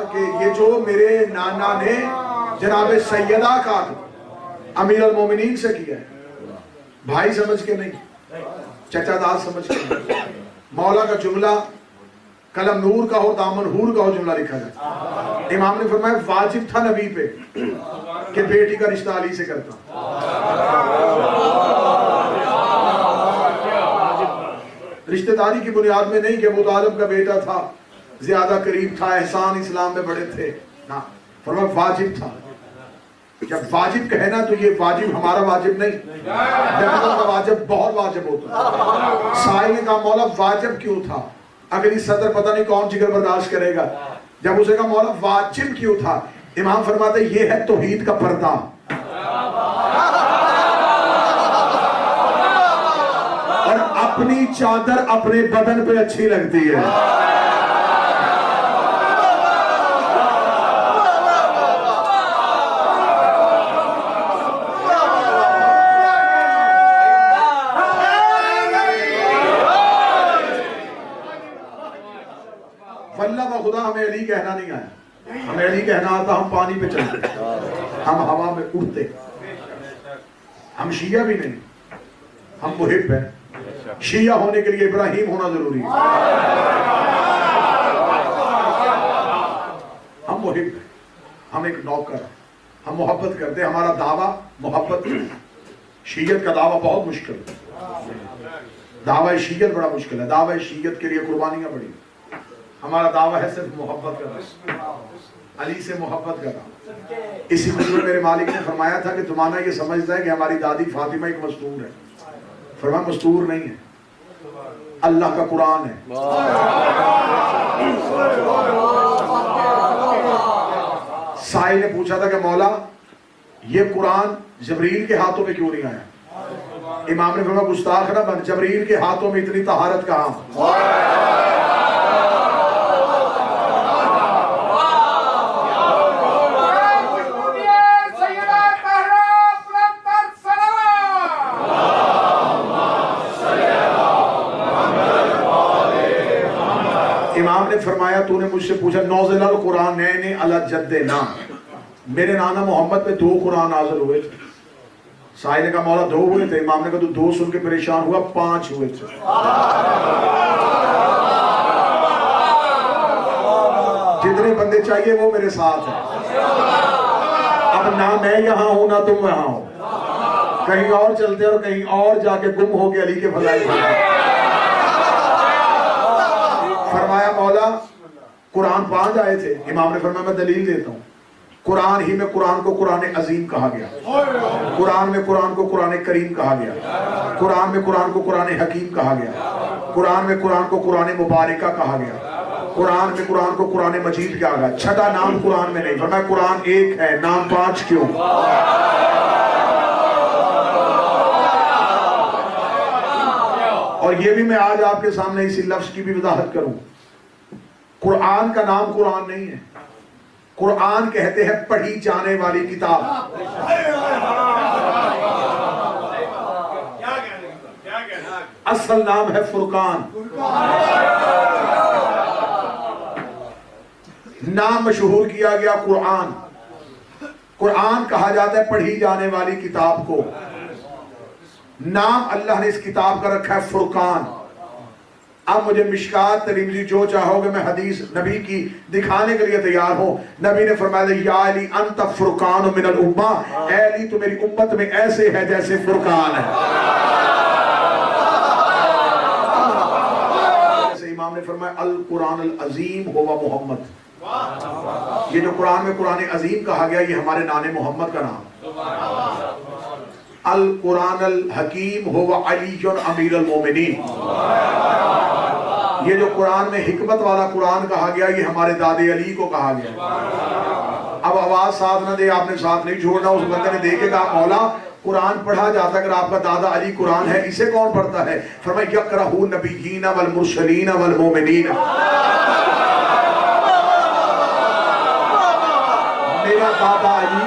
कि ये जो मेरे नाना ने जनाब सैयदा का अमीर अल मोमिनीन से किया है, भाई समझ के नहीं, चचादाद समझ के नहीं। मौला का जुमला कलम नूर का हो दामन हूर का हो जुमला लिखा जाए। इमाम ने फरमाया वाजिब था नबी पे कि बेटी का रिश्ता अली से करता। रिश्तेदारी की बुनियाद में नहीं कि अबू तालिब का बेटा था, ज्यादा करीब था, एहसान इस्लाम में बड़े थे ना, फरमाया वाजिब था। जब वाजिब कहे ना तो ये वाजिब हमारा वाजिब नहीं, जब का वाजिब बहुत वाजिब होता। साहिल ने कहा मौला वाजिब क्यों था, अगली सदर पता नहीं कौन जिगर बर्दाश्त करेगा। जब उसे कहा मौला वाजिब क्यों था, इमाम फरमाते ये है तौहीद का पर्दा। और अपनी चादर अपने बदन पे अच्छी लगती है। वल्लाह व खुदा हमें अली कहना नहीं आया, हमें अली कहना आता हम पानी पे चलते, हम हवा में उड़ते, हम शिया भी नहीं, हम मुहिब हैं। शिया होने के लिए इब्राहिम होना जरूरी है। हम मुहिब हैं, हम एक नौकर, हम मोहब्बत करते हैं, हमारा दावा मोहब्बत। शीयत का दावा बहुत मुश्किल है, दावा शीयत बड़ा मुश्किल है, दावा शीयत के लिए कुर्बानियां बड़ी। हमारा दावा है सिर्फ मोहब्बत करना, अली से मोहब्बत करना। इसी वजह मेरे मालिक ने फरमाया था कि तुम्हारा ये समझता है कि हमारी दादी फातिमा एक मस्तूर है। फरमाया मस्तूर नहीं है, अल्लाह का कुरान है। साई ने पूछा था कि मौला ये कुरान जबरील के हाथों में क्यों नहीं आया? इमाम ने फरमाया गुस्ताख ना बन, जबरील के हाथों में इतनी तहारत कहां। इमाम ने फरमाया तूने मुझसे पूछा नौज़िलल कुरान नैने अला जद्दे ना, मेरे नाना मोहम्मद पे 2 कुरान नाज़िल हुए थे। साहिल ने कहा मौला 2 हुए थे। इमाम ने कहा तू 2 सुन के परेशान हुआ, 5 हुए थे। जितने बंदे चाहिए वो मेरे साथ है। अब ना मैं यहाँ हूं ना तुम वहां हो, कहीं और चलते और कहीं और जाके गुम हो गए अली के फजाइल। फरमाया मौला कुरान 5 आए थे। इमाम ने फरमाया मैं दलील देता हूँ। कुरान ही में कुरान को कुरान अजीम कहा गया, कुरान में कुरान को कुरान करीम कहा गया, कुरान में कुरान को कुरान हकीम कहा गया, कुरान में कुरान को कुरान मुबारका कहा गया, कुरान में कुरान को कुरान मजीद कहा गया। छठा नाम कुरान में नहीं। फरमाया कुरान एक है, नाम 5 क्यों? और ये भी मैं आज आपके सामने इसी लफ्ज की भी वजाहत करूं, कुरान का नाम कुरान नहीं है। कुरान कहते हैं पढ़ी जाने वाली किताब। असल नाम है फुरकान। नाम मशहूर किया गया कुरान। कुरान कहा जाता है पढ़ी जाने वाली किताब को। नाम अल्लाह ने इस किताब का रखा है फुरकान। अब मुझे मिशकात तिरमिज़ी जो चाहोगे मैं हदीस नबी की दिखाने के लिए तैयार हूं। नबी ने फरमाया या अली अंत फुरकान मिनल उम्मा, ऐ अली तो मेरी उम्मत में ऐसे है जैसे फुरकान है। जैसे इमाम ने फरमाया अल कुरान अल अजीम हुवा मोहम्मद। ये जो कुरान में कुरान अजीम कहा गया ये हमारे नाने मोहम्मद का नाम। अल कुरान अल हकीम हुवा अली अमीर अल मोमिनीन। ये जो कुरान में हिकमत वाला कुरान कहा गया ये हमारे दादे अली को कहा गया। अब आवाज साथ ना दे, आपने साथ नहीं छोड़ना। उस बंदे ने देखे कहा मौला कुरान पढ़ा जाता अगर आपका दादा अली कुरान है, इसे कौन पढ़ता है? फरमाया यक़रअहु नबिय्यीन वल मुरसलीन वल मोमिनीन। मेरा दादा अली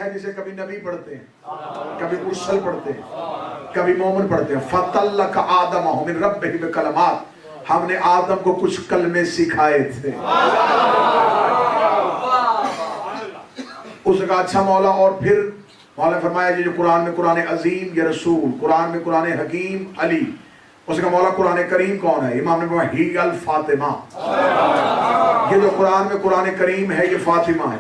जिसे कभी नबी पढ़ते हैं, कभी मुरसल पढ़ते हैं, कभी मोमिन पढ़ते हैं। फतल्लक आदम मिन रब्बिही बिकलमात, हमने आदम को कुछ कलमे सिखाए थे। उसका अच्छा मौला। और फिर मौला फरमाया ये जो कुरान में कुरान अजीम ये रसूल, कुरान में कुरान हकीम अली। उसका मौला कुरान करीम कौन है? इमाम ने बोला ही अल फातिमा। ये जो कुरान में कुरान करीम है ये फातिमा है।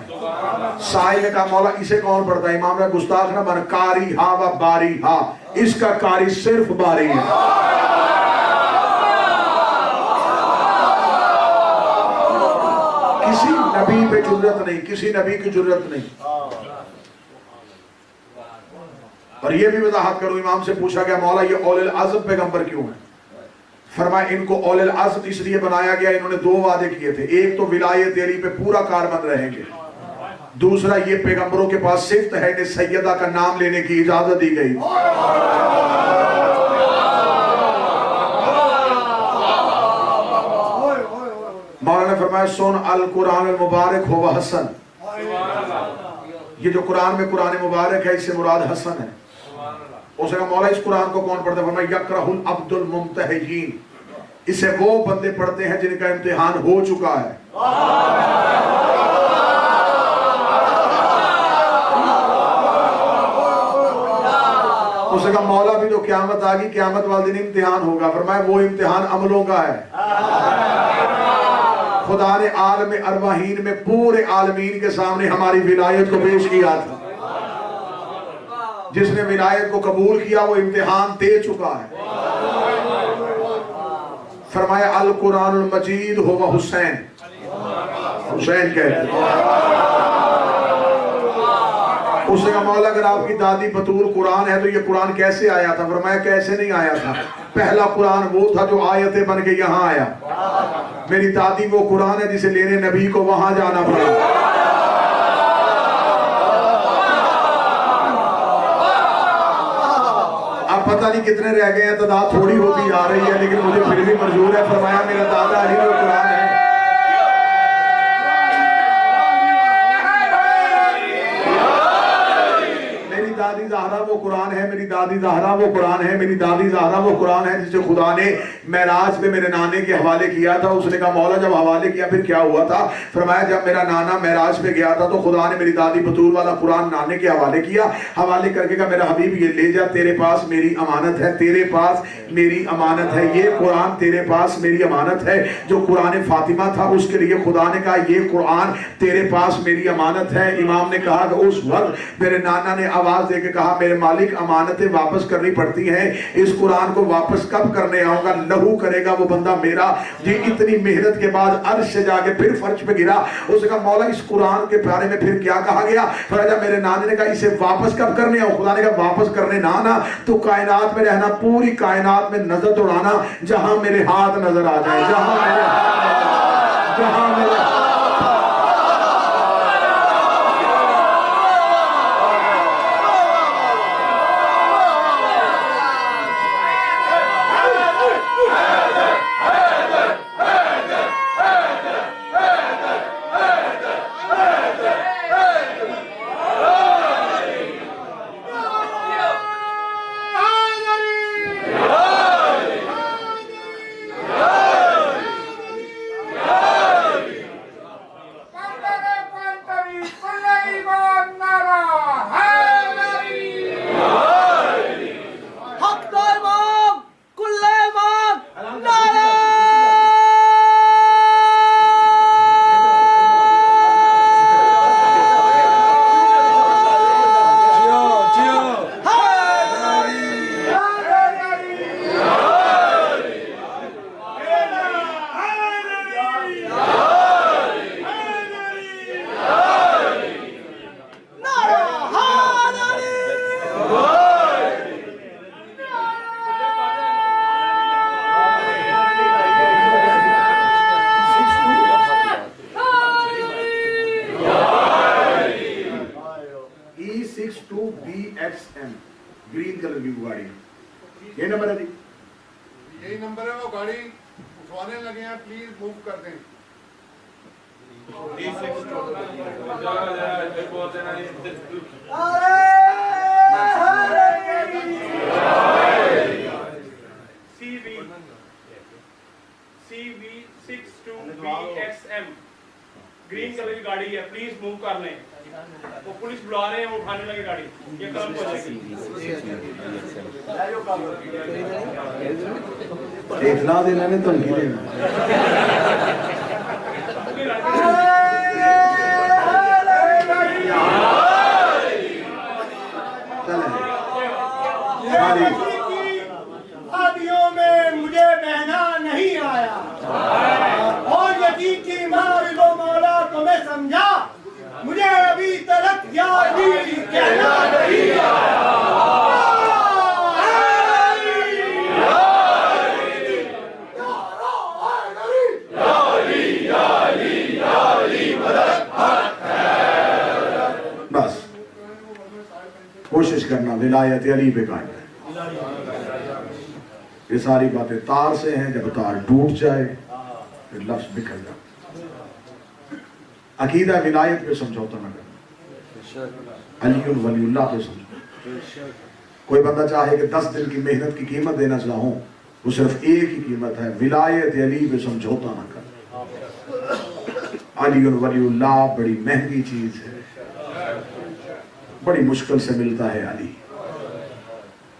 साहिल ने कहा मौला इसे कौन पढ़ता है? इमाम ने गुस्ताख ना बन कारी हा व बारी हा, इसका कारी सिर्फ बारी है। किसी नबी पे जुर्रत नहीं, किसी नबी की जुर्रत नहीं। और ये भी वजाहत करो, इमाम से पूछा गया मौला ये औलिल आज़म पैगंबर क्यों है? फरमाया इनको औलिल आज़म इसलिए बनाया गया, इन्होंने दो वादे किए थे। एक तो विलायत अली पे पूरा कारबंद रहेंगे, दूसरा ये पैगंबरों के पास सिफ्त है कि सैयदा का नाम लेने की इजाजत दी गई। मौलाना ने फरमाया सुन अल कुरान अल मुबारक हो वह हसन। ये जो कुरान में कुरान मुबारक है इससे मुराद हसन है। उसने कहा मौला इस कुरान को कौन पढ़ता है? फरमाया यकरहुल अब्दुल मुम्तहिजीन, इसे वो बंदे पढ़ते हैं जिनका इम्तिहान हो चुका है। उसने कहा मौला भी तो क़यामत आ गई, क़यामत वाले दिन इम्तिहान होगा। फरमाया वो इम्तिहान अमलों का है। खुदा ने आलम अरवाहीन में पूरे आलमीन के सामने हमारी विलायत को पेश किया था। जिसने विलायत को कबूल किया वो इम्तिहान दे चुका है। फरमाया अल कुरान मजीद हो व हुसैन, हुसैन कहते उसने कहा मौला अगर आपकी दादी बतूल कुरान है तो ये कुरान कैसे आया था? फरमाया कैसे नहीं आया था, पहला कुरान वो था जो आयतें बन के यहाँ आया। मेरी दादी वो कुरान है जिसे लेने नबी को वहां जाना पड़ा। अब पता नहीं कितने रह गए हैं, तादाद थोड़ी होती जा रही है, लेकिन मुझे फिर भी मंजूर है। फरमाया मेरा दादा अली वो कुरान है। दादी ज़हरा वो कुरान है, मेरी दादी ज़हरा वो कुरान है, मेरी दादी ज़हरा वो कुरान है जिसे खुदा ने मेराज पे मेरे नाने के हवाले किया था। उसने कहा मौला जब हवाले किया फिर क्या हुआ था? फरमाया जब मेरा नाना मेराज पे गया था तो खुदा ने मेरी दादी बतूल वाला कुरान नाने के हवाले किया। हवाले करके कहा मेरा हबीब ये ले जा, तेरे पास मेरी अमानत है, तेरे पास मेरी अमानत है। ये कुरान तेरे पास मेरी अमानत है। जो कुरान फातिमा था उसके लिए खुदा ने कहा ये कुरान तेरे पास मेरी अमानत है। इमाम ने कहा कि उस वक्त मेरे नाना ने आवाज देके कहा मेरे मालिक अमानतें वापस करनी पड़ती हैं, इस कुरान को वापस कब करने आऊंगा? लहू करेगा वो बंदा मेरा। ये इतनी मेहनत के बाद अर्श से जाके फिर फर्श पे गिरा। उसने कहा मौला इस कुरान के बारे में फिर क्या कहा गया? फिर मेरे नाने ने कहा इसे वापस कब करने आओ? खुदा ने कहा वापस करने ना ना तो कायनात में रहना, पूरी कायनात में नजर दौड़ाना जहां मेरे हाथ नजर आ जाए, जहां मेरे E62BXM ग्रीन कलर की गाड़ी, ये नंबर है जी, यही नंबर है। वो गाड़ी उठवाने लगे हैं, प्लीज मूव कर दें। अरे उठाने लगे गाड़ी, ये काम हो जाएगी। इतना देना ने धमकी देना शादियों में मुझे बहना नहीं आया और यकीन की मार लो मौला तो मैं समझा मुझे अभी तक यार भी कहना नहीं आया। बस कोशिश करना विलायत अली पे कायम है। ये सारी बातें तार से हैं, जब तार टूट जाए फिर लफ्ज बिखर जाए। अकीदा विलायत पे समझौता न करना, अली वलीउल्लाह पे समझौता। कोई बंदा चाहे कि 10 दिन की मेहनत की कीमत देना चाहूं, वो सिर्फ एक ही कीमत है, विलायत अली पे समझौता न करना। अली वलीउल्लाह बड़ी महंगी चीज है, बड़ी मुश्किल से मिलता है अली।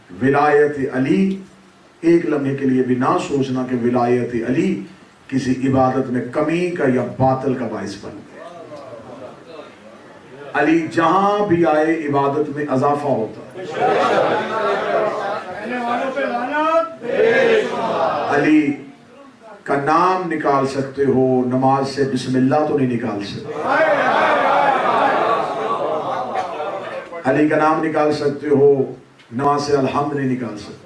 विलायत अली एक लम्हे के लिए भी ना सोचना कि विलायत अली किसी इबादत में कमी का या बातिल का बाइस बन गया। अली जहां भी आए इबादत में इजाफा होता है। अली का नाम निकाल सकते हो, नमाज से बिस्मिल्लाह तो नहीं निकाल सकते। अली का नाम निकाल सकते हो, नमाज से अल्हम्द नहीं निकाल सकते।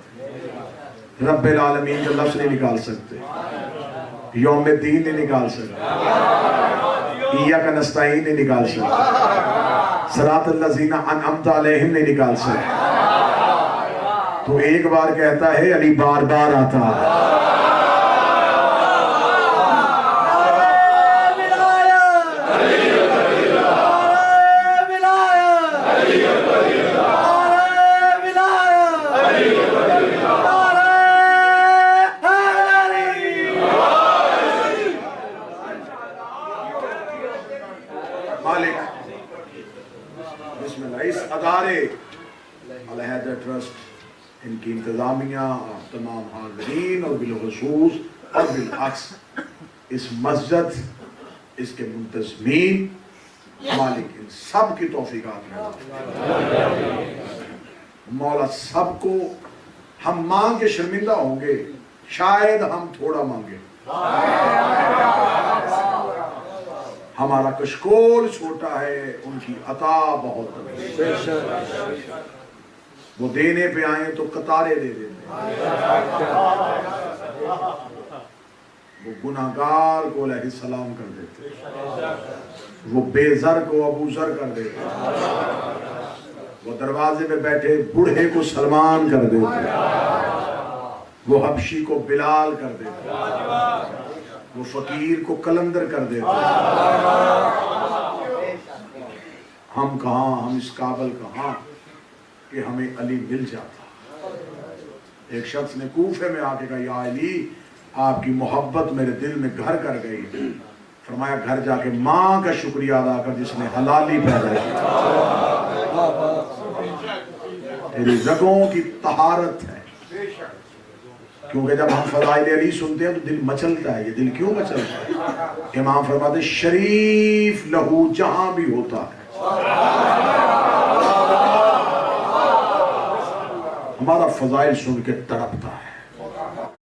रब्बिल आलमीन का लफ्ज़ नहीं निकाल सकते, यौम दीन नहीं निकाल सकते, इय्याक नस्तईन नहीं निकाल सकते, सिरातल लज़ीना अनअमता अलैहिम नहीं निकाल सकते। तो एक बार कहता है, अली बार बार आता है। ट्रस्ट, इनकी इंतजामिया और तमाम हाज़रीन और बिलखुसूस और बिलअक्स इस मस्जिद, इसके मुंतज़मीन, मालिक इन सब की तौफीक़ात मौला सबको। हम मांग के शर्मिंदा होंगे, शायद हम थोड़ा मांगे, हमारा कशकोल छोटा है, उनकी अता बहुत बड़ी। वो देने पे आए तो कतारे दे देते, वो गुनाहगार को अलैहिस्सलाम कर देते, वो बेज़र को अबू ज़र कर देते, वो दरवाजे पे बैठे बूढ़े को सलमान कर देते, वो हबशी को बिलाल कर देते, वो फकीर को कलंदर कर देते। हम कहाँ, हम इस काबिल कहाँ कि हमें अली मिल जाता। एक शख्स ने कूफे में आके कहा, या अली आपकी मोहब्बत मेरे दिल में घर कर गई। फरमाया, घर जाके माँ का शुक्रिया अदा कर जिसने हलाली पैदा की। तेरी रगों की तहारत है, क्योंकि जब हम फज़ाइल अली सुनते हैं तो दिल मचलता है। ये दिल क्यों मचलता है? इमाम फरमाते, शरीफ लहू जहां भी होता है, हमारा फजाइल सुन के तड़पता